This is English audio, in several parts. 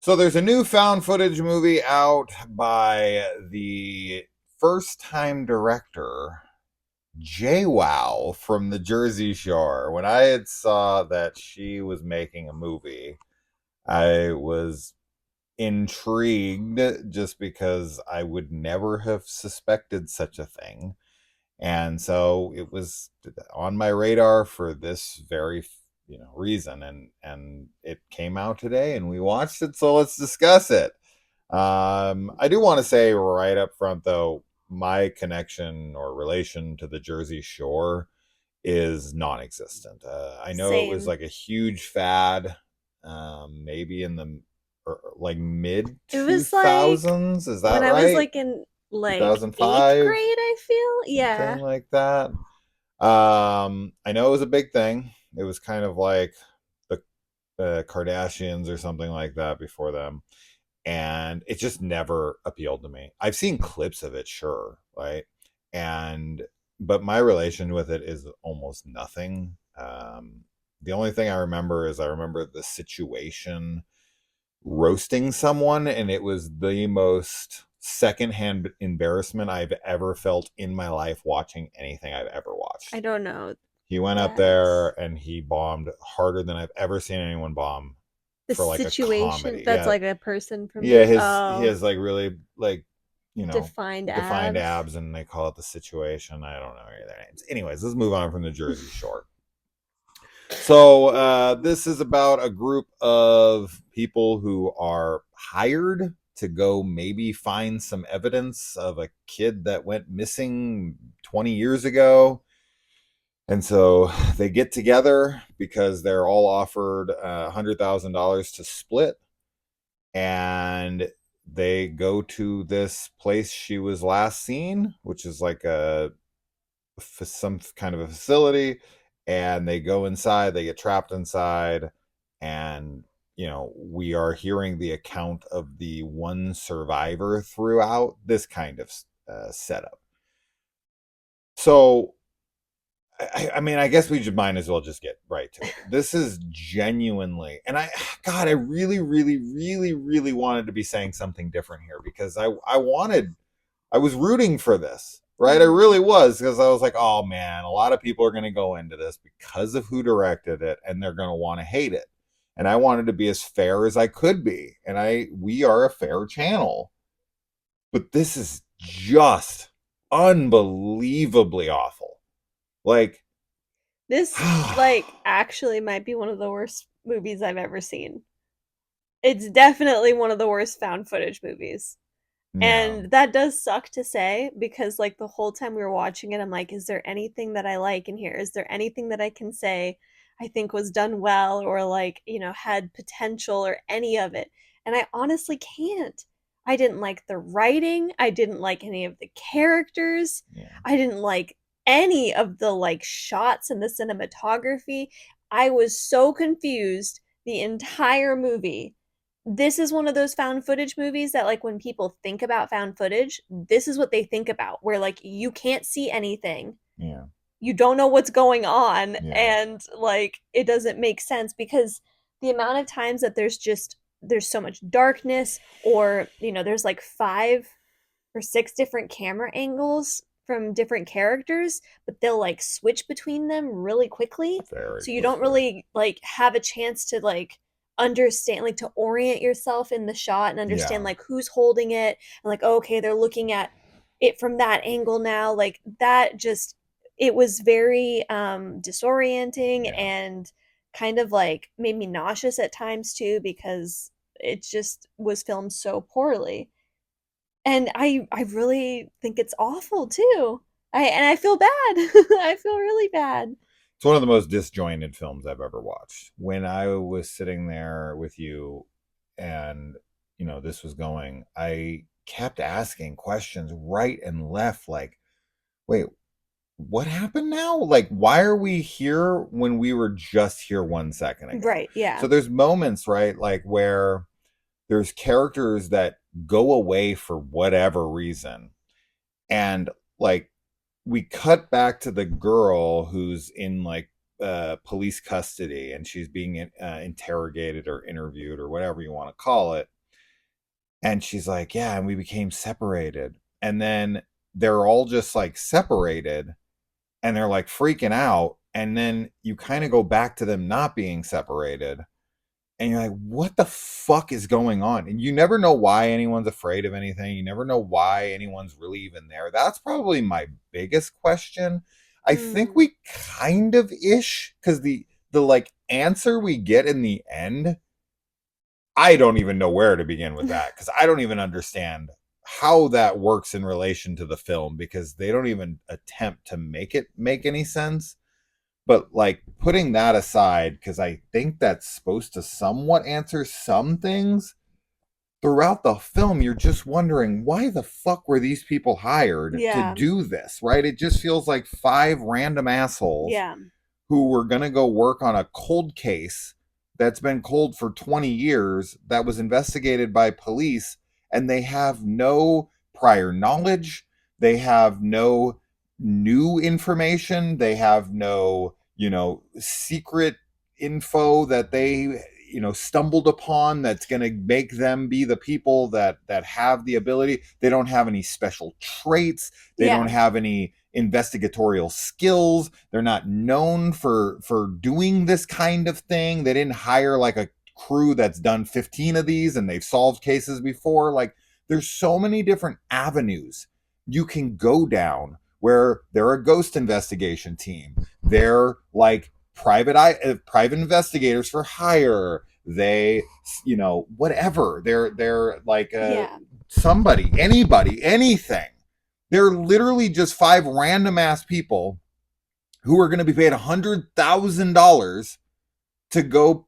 So there's a new found footage movie out by the first time director JWoww from the Jersey Shore. When I had saw that she was making a movie, I was intrigued just because I would never have suspected such a thing. And so it was on my radar for this very reason, and it came out today and we watched it, so let's discuss it. I do want to say right up front though, my connection or relation to the Jersey Shore is non-existent. I know it was Same. like a huge fad, maybe in the like mid It was like 2000s, is when that I was right? like in like eighth 2005, grade, I feel. something Yeah. like that. I know it was a big thing. It was kind of like the Kardashians or something like that before them, and it just never appealed to me. I've seen clips of it, sure, right, and but my relation with it is almost nothing. The only thing I remember the situation roasting someone, and it was the most secondhand embarrassment I've ever felt in my life watching anything I've ever I watched. don't know He went up that. there and he bombed harder than I've ever seen anyone bomb The for like a situation comedy. that's Yeah. like a person from Yeah, the his he oh, has like really like, defined defined abs. abs, and they call it the situation. I don't know any of their names. Anyways, let's move on from the Jersey Shore. So this is about a group of people who are hired to go maybe find some evidence of a kid that went missing 20 years ago. And so they get together because they're all offered $100,000 to split. And they go to this place she was last seen, which is like some kind of a facility, and they go inside, they get trapped inside, and we are hearing the account of the one survivor throughout this kind of setup. So I mean, I guess we just might as well just get right to it. This is genuinely, and God, I really, really, really, really wanted to be saying something different here because I was rooting for this, right? I Hmm. really was, because I was like, oh man, a lot of people are going to go into this because of who directed it, and they're going to want to hate it. And I wanted to be as fair as I could be, and we are a fair channel, but this is just unbelievably awful. Like, This like actually might be one of the worst movies I've ever seen. It's definitely one of the worst found footage movies. yeah, And that does suck to say because like the whole time we were watching it, I'm like, is there anything that I like in here? Is there anything that I can say I think was done well or like, had potential or any of it? And I honestly can't. I didn't like the writing. I didn't like any of the characters. yeah, I didn't like any of the like shots and the cinematography. I was so confused the entire movie. This is one of those found footage movies that like when people think about found footage, this is what they think about, where like you can't see anything. yeah, You don't know what's going on yeah, and like it doesn't make sense because the amount of times that there's so much darkness or there's like 5 or 6 different camera angles from different characters, but they'll like switch between them really quickly. very So you don't quickly. really like have a chance to like understand, like to orient yourself in the shot and understand Yeah, like who's holding it and like, oh, okay, they're looking at it from that angle now. Like that just it was very disorienting yeah. and kind of like made me nauseous at times too because it just was filmed so poorly. And I really think it's awful too. I feel bad. I feel really bad. It's one of the most disjointed films I've ever watched. When I was sitting there with you and this was going, I kept asking questions right and left, like, wait, what happened now? Like, why are we here when we were just here 1 second ago? Right, yeah. So there's moments, right, like where there's characters that go away for whatever reason, and like we cut back to the girl who's in like police custody, and she's being interrogated or interviewed or whatever you want to call it. And she's like, yeah, and we became separated. And then they're all just like separated and they're like freaking out. And then you kind of go back to them not being separated. And you're like, what the fuck is going on? And you never know why anyone's afraid of anything. You never know why anyone's really even there. That's probably my biggest question. I think Mm. we kind of ish, because the like answer we get in the end, I don't even know where to begin with that, because I don't even understand how that works in relation to the film, because they don't even attempt to make it make any sense. But like putting that aside, because I think that's supposed to somewhat answer some things, throughout the film, you're just wondering why the fuck were these people hired to Yeah. do this, right? It just feels like five random assholes Yeah. who were going to go work on a cold case that's been cold for 20 years that was investigated by police, and they have no prior knowledge, they have no new information, they have no, secret info that they, stumbled upon that's going to make them be the people that have the ability. They don't have any special traits, they don't Yeah. have any investigatorial skills. They're not known for doing this kind of thing. They didn't hire like a crew that's done 15 of these and they've solved cases before. Like there's so many different avenues you can go down, where they're a ghost investigation team. They're like private investigators for hire. They, whatever. They're like Yeah. somebody, anybody, anything. They're literally just five random ass people who are going to be paid $100,000 to go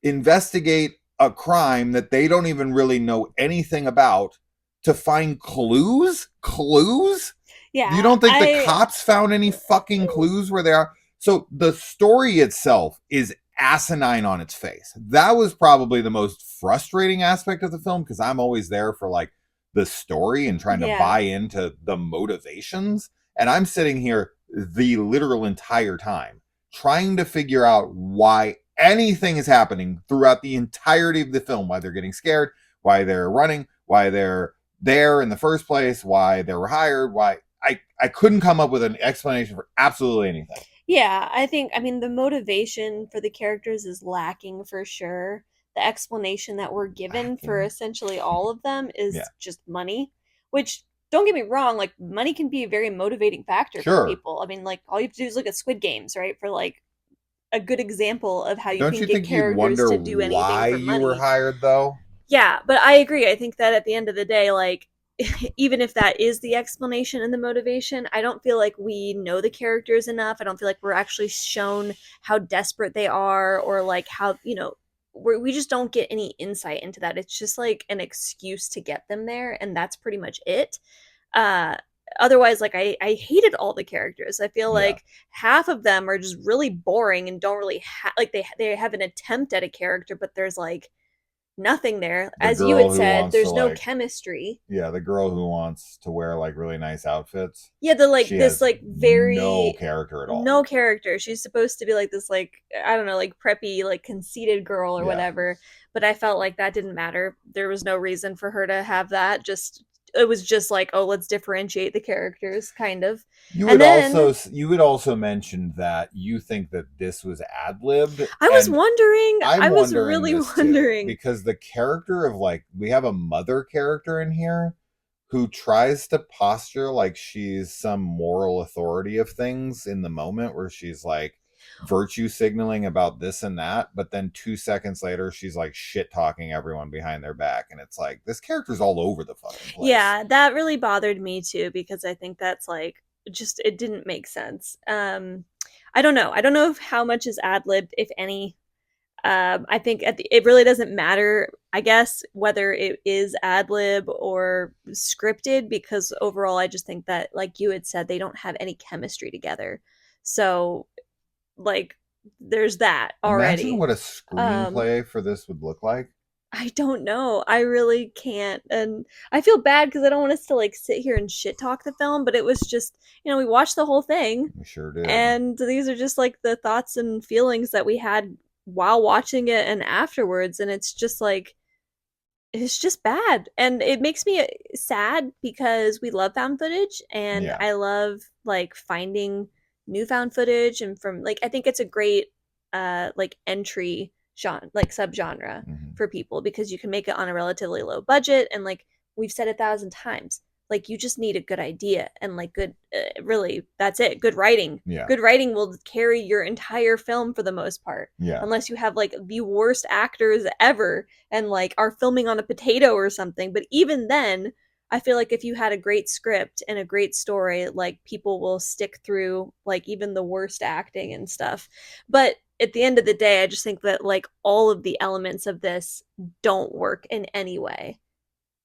investigate a crime that they don't even really know anything about, to find clues. Clues? You Yeah. don't think the cops found any fucking clues where they are? So the story itself is asinine on its face. That was probably the most frustrating aspect of the film, because I'm always there for like the story and trying to Yeah. buy into the motivations. And I'm sitting here the literal entire time trying to figure out why anything is happening throughout the entirety of the film, why they're getting scared, why they're running, why they're there in the first place, why they were hired, why I couldn't come up with an explanation for absolutely anything. Yeah, I mean, the motivation for the characters is lacking for sure. The explanation that we're given for Lacking. essentially all of them Yeah. is just money, which don't get me wrong, like money can be a very motivating factor for Sure. people. I mean, like all you have to do is look at Squid Games, right? For like a good example of how you Don't can you get think you'd characters wonder to do anything why for you were money. hired though? Yeah, but I agree. I think that at the end of the day, like, even if that is the explanation and the motivation, I don't feel like we know the characters enough. I don't feel like we're actually shown how desperate they are, or like how, we just don't get any insight into that. It's just like an excuse to get them there, and that's pretty much it. Uh, Otherwise, like, I hated all the characters. I feel Yeah. like half of them are just really boring and don't really like they have an attempt at a character, but there's like nothing there. The As you girl had who said, wants to there's no like chemistry. yeah, the girl who wants to wear like really nice outfits. Yeah, the like She this has like no very character at all. no character. She's supposed to be like this like I don't know, like preppy, like conceited girl or Yeah. whatever. But I felt like that didn't matter. There was no reason for her to have that. Just it was just like, oh, let's differentiate the characters, kind of. And then You had also mentioned that you think that this was ad libbed, I was and wondering, I'm I was wondering really this too, wondering. because the character of like, we have a mother character in here who tries to posture like she's some moral authority of things in the moment, where she's like virtue signaling about this and that, but then 2 seconds later she's like shit talking everyone behind their back, and it's like this character's all over the fucking place. Yeah, that really bothered me too because I think that's like just it didn't make sense. I don't know. I don't know if how much is ad libbed, if any. I think it really doesn't matter, I guess, whether it is ad lib or scripted, because overall, I just think that, like you had said, they don't have any chemistry together. So, like, there's that Imagine already. what a Um, screenplay for this would look like. I don't know. I really can't. And I feel bad because I don't want us to like sit here and shit talk the film, but it was just, we watched the whole thing, We sure did. and these are just like the thoughts and feelings that we had while watching it and afterwards. And it's just like it's just bad, and it makes me sad because we love found footage, and Yeah. I love like finding new found footage, and from like I think it's a great like entry genre, like subgenre Hmm. for people because you can make it on a relatively low budget, and like we've said 1,000 times, like you just need a good idea and like good really that's it, good writing. Yeah. Good writing will carry your entire film for the most part, Yeah. unless you have like the worst actors ever and like are filming on a potato or something. But even then, I feel like if you had a great script and a great story, like people will stick through like even the worst acting and stuff. But at the end of the day, I just think that like all of the elements of this don't work in any way.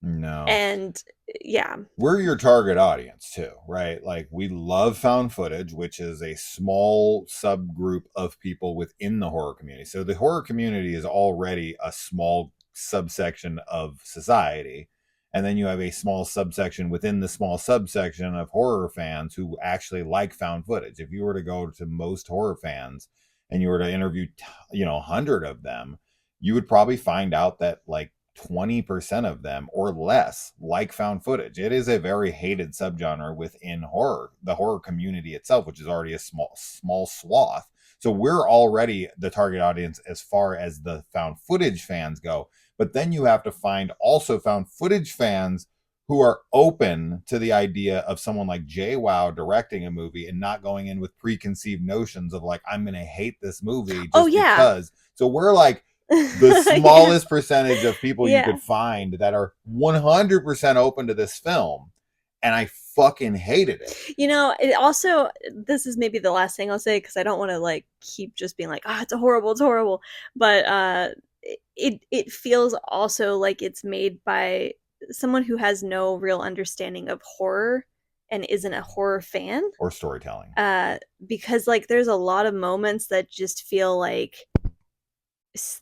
No. And yeah. We're your target audience too, right? Like we love found footage, which is a small subgroup of people within the horror community. So the horror community is already a small subsection of society. And then you have a small subsection within the small subsection of horror fans who actually like found footage. If you were to go to most horror fans and you were to interview, 100 of them, you would probably find out that like 20% of them or less like found footage. It is a very hated subgenre within horror, the horror community itself, which is already a small swath. So we're already the target audience as far as the found footage fans go. But then you have to find also found footage fans who are open to the idea of someone like JWoww directing a movie and not going in with preconceived notions of like, I'm going to hate this movie Oh just yeah. because. So we're like the Yeah. smallest percentage of people you Yeah. could find that are 100% open to this film. And I fucking hated it. It also, this is maybe the last thing I'll say because I don't want to like keep just being like, it's horrible, it's horrible. But it feels also like it's made by someone who has no real understanding of horror and isn't a horror fan. Or storytelling. Uh, because like there's a lot of moments that just feel like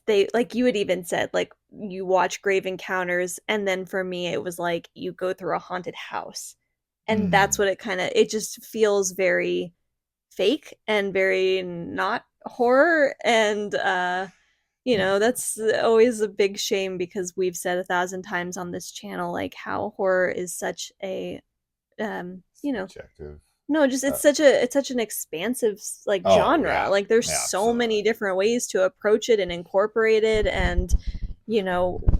they like you had even said like you watch Grave Encounters, and then for me it was like you go through a haunted house, and that's Mm. what it just feels very fake and very not horror. And that's always a big shame because we've said 1,000 times on this channel like how horror is such a Subjective. no, just Uh, it's such an expansive like oh, genre. yeah. Like there's Yeah, so many absolutely. different ways to approach it and incorporate it, and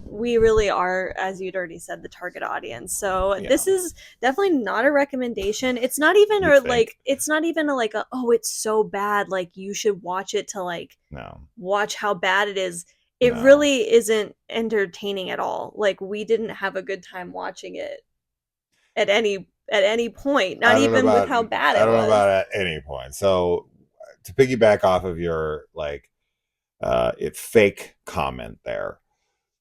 we really are, as you'd already said, the target audience. So Yeah. this is definitely not a recommendation. It's not even You or think? like it's not even a, like a oh it's so bad like you should watch it to like No. watch how bad it is. It No. really isn't entertaining at all. Like we didn't have a good time watching it at any point, not I don't know even with about how bad I it don't know was. about at any point. So to piggyback off of your like it fake comment there,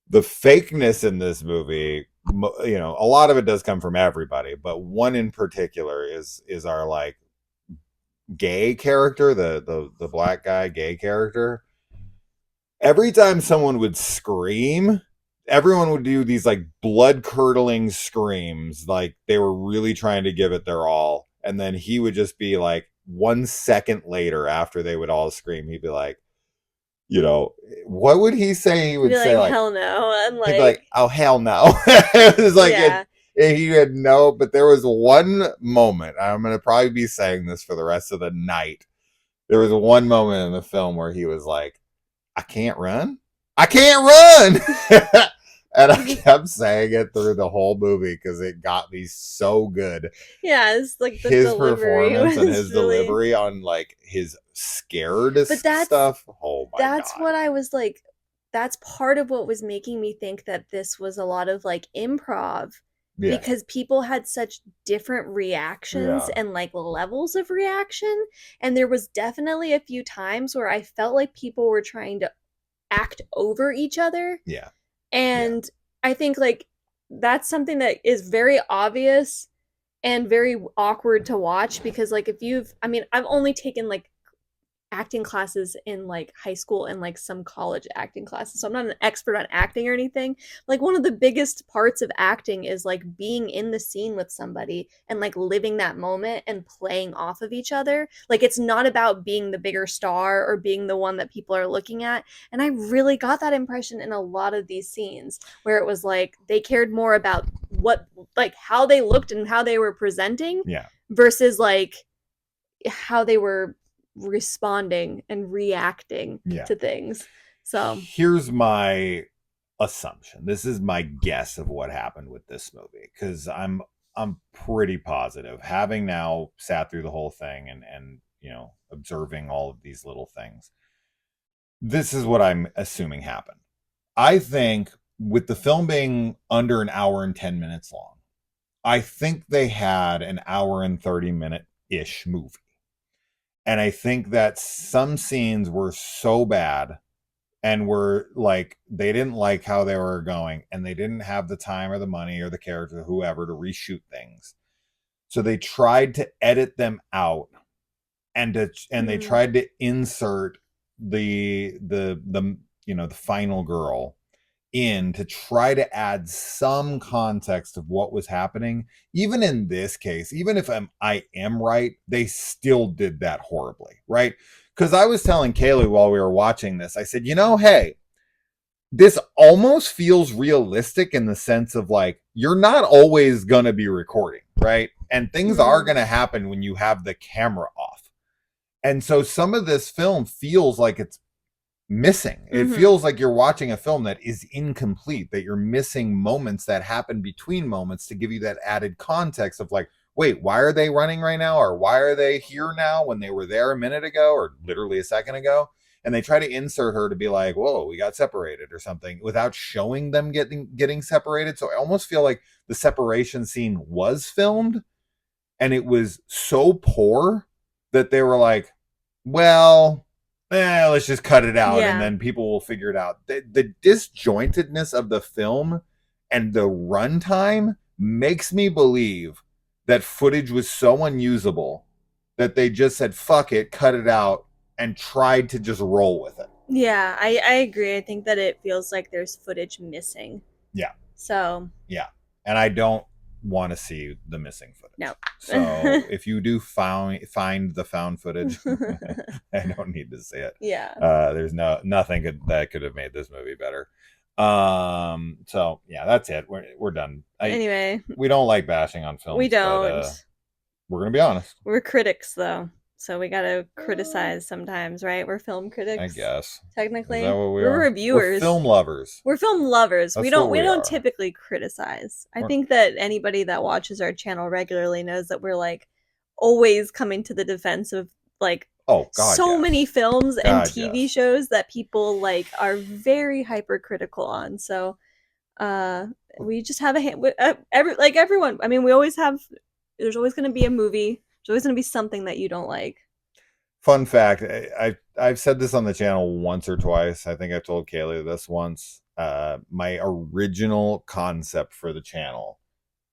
the fakeness in this movie, a lot of it does come from everybody, but one in particular is our like gay character, the black guy gay character. Every time someone would scream, everyone would do these like blood curdling screams, like they were really trying to give it their all, and then he would just be like 1 second later after they would all scream, he'd be like, you know, what would he say? He I'd would be say like, like, hell no. And he'd be like, like, "Oh hell no!" It was like yeah. he had no. But there was one moment. I'm gonna probably be saying this for the rest of the night. There was one moment in the film where he was like, "I can't run. I can't run." And I kept saying it through the whole movie because it got me so good. Yeah, it's like the His delivery performance and was his really, delivery on like his scared but that's stuff. Oh my that's god. what I was like, that's part of what was making me think that this was a lot of like improv Yeah. because people had such different reactions Yeah. and like levels of reaction, and there was definitely a few times where I felt like people were trying to act over each other. Yeah. Yeah. And I think like that's something that is very obvious and very awkward to watch because like if you've I mean I've only taken like acting classes in like high school and like some college acting classes. So I'm not an expert on acting or anything. Like one of the biggest parts of acting is like being in the scene with somebody and like living that moment and playing off of each other. Like it's not about being the bigger star or being the one that people are looking at. And I really got that impression in a lot of these scenes where it was like they cared more about what like how they looked and how they were presenting Yeah. versus like how they were responding and reacting Yeah. to things. So here's my assumption. This is my guess of what happened with this movie, because I'm pretty positive, having now sat through the whole thing and observing all of these little things. This is what I'm assuming happened. I think with the film being under an hour and 10 minutes long, I think they had an hour and 30-minute ish movie. And I think that some scenes were so bad and were like, they didn't like how they were going and they didn't have the time or the money or the character or whoever to reshoot things. So they tried to edit them out and they tried to insert the final girl in to try to add some context of what was happening. Even in this case, even if I am right, they still did that horribly, right? Because I was telling Kaylee while we were watching this, I said, hey, this almost feels realistic in the sense of like, you're not always going to be recording, right? And things are going to happen when you have the camera off. And so some of this film feels like it's missing. It feels like you're watching a film that is incomplete, that you're missing moments that happen between moments to give you that added context of like, wait, why are they running right now? Or why are they here now when they were there a minute ago or literally a second ago? And they try to insert her to be like, whoa, we got separated or something without showing them getting separated. So I almost feel like the separation scene was filmed and it was so poor that they were like, well, let's just cut it out and then people will figure it out. The disjointedness of the film and the runtime makes me believe that footage was so unusable that they just said, fuck it, cut it out, and tried to just roll with it. Yeah, I agree. I think that it feels like there's footage missing. Yeah. So. Yeah. And I don't want to see the missing footage. No. So if you do find the found footage, I don't need to see it. Yeah. There's nothing that could have made this movie better. So yeah, that's it. We're done. Anyway, we don't like bashing on films. We don't. But, we're gonna be honest. We're critics, though, so we gotta criticize sometimes, right? We're film critics, I guess. Technically, Is that what we're reviewers. We're film lovers. We're film lovers. That's we don't are. typically criticize. I think that anybody that watches our channel regularly knows that we're like always coming to the defense of like many films and TV shows that people like are very hypercritical on. So we just have everyone. I mean, we always have. There's always going to be a movie. There's always going to be something that you don't like. Fun fact, I've said this on the channel once or twice. I think I told Kaylee this once. My original concept for the channel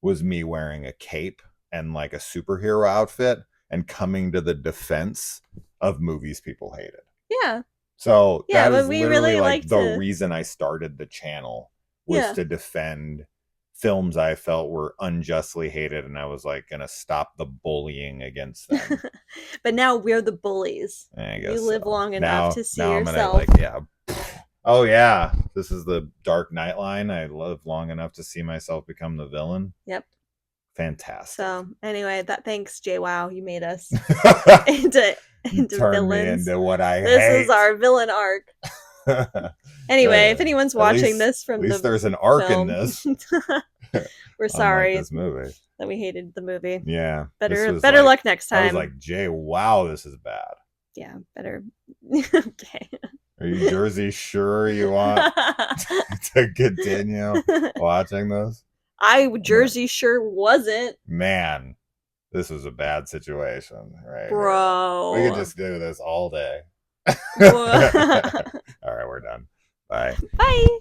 was me wearing a cape and like a superhero outfit and coming to the defense of movies people hated. Yeah. So yeah, that is we literally really like the reason I started the channel was to defend films I felt were unjustly hated, and I was like gonna stop the bullying against them. But now we're the bullies. I guess you live long enough to see yourself. I'm gonna oh yeah, this is the Dark Knight line. I live long enough to see myself become the villain. Yep. Fantastic. So anyway, thanks JWoww, you made us into Turn villains. Me into what I hate. This is our villain arc. Anyway, if anyone's watching this from at least there's an arc in this. We're sorry this movie. that we hated the movie. Yeah. Better luck next time. I was like, JWoww, this is bad. Yeah, better. Okay. Are you Jersey sure you want to continue watching this? I Jersey sure wasn't. Man, this was a bad situation, right? Bro. We could just do this all day. All right, we're done. Bye. Bye.